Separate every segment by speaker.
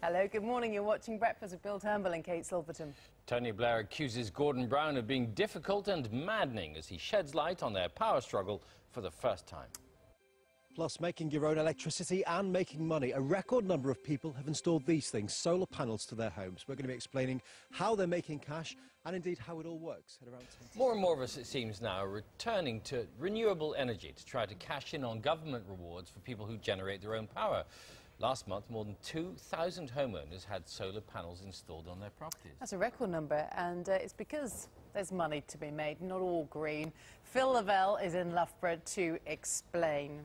Speaker 1: Hello, good morning. You're watching Breakfast with Bill Turnbull and Kate Silverton.
Speaker 2: Tony Blair accuses Gordon Brown of being difficult and maddening as he sheds light on their power struggle for the first time.
Speaker 3: Plus, making your own electricity and making money. A record number of people have installed these things, solar panels, to their homes. We're going to be explaining how they're making cash and indeed how it all works at around 10.
Speaker 2: More and more of us, it seems now, are returning to renewable energy to try to cash in on government rewards for people who generate their own power. Last month, more than 2,000 homeowners had solar panels installed on their properties.
Speaker 1: That's a record number, and it's because there's money to be made, not all green. Phil Lavelle is in Loughborough to explain.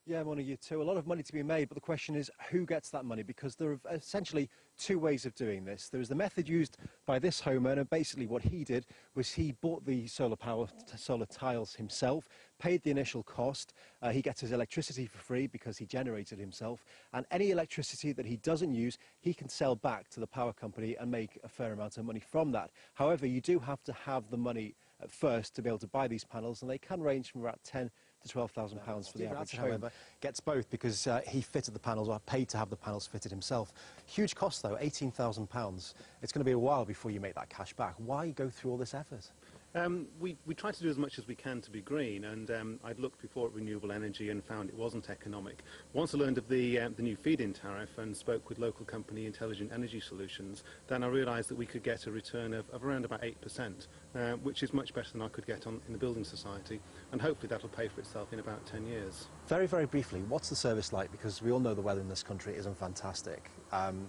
Speaker 3: Yeah, morning you too. A lot of money to be made, but the question is who gets that money? Because there are essentially two ways of doing this. There is the method used by this homeowner. Basically what he did was he bought the solar tiles himself, paid the initial cost. He gets his electricity for free because he generated himself. And any electricity that he doesn't use, he can sell back to the power company and make a fair amount of money from that. However, you do have to have the money at first to be able to buy these panels, and they can range from about £10,000 to £12,000 for the average home. However, gets both because he fitted the panels, or paid to have the panels fitted himself. Huge cost though, £18,000. It's going to be a while before you make that cash back. Why go through all this effort?
Speaker 4: We try to do as much as we can to be green, and I'd looked before at renewable energy and found it wasn't economic. Once I learned of the new feed-in tariff and spoke with local company Intelligent Energy Solutions, then I realised that we could get a return of around about 8%, which is much better than I could get in the building society, and hopefully that'll pay for itself in about 10 years.
Speaker 3: Very, very briefly, what's the service like? Because we all know the weather in this country isn't fantastic.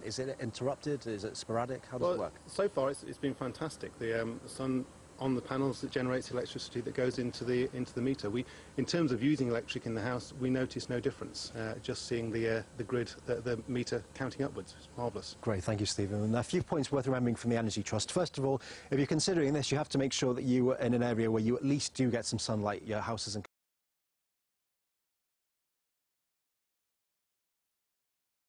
Speaker 3: Is it interrupted? Is it sporadic? How does it work?
Speaker 4: So far it's been fantastic. The sun on the panels that generates electricity that goes into the meter. In terms of using electric in the house, we notice no difference. Just seeing the grid, the meter counting upwards. It's marvellous.
Speaker 3: Great, thank you, Stephen. And a few points worth remembering from the Energy Trust. First of all, if you're considering this, you have to make sure that you are in an area where you at least do get some sunlight. Your house isn't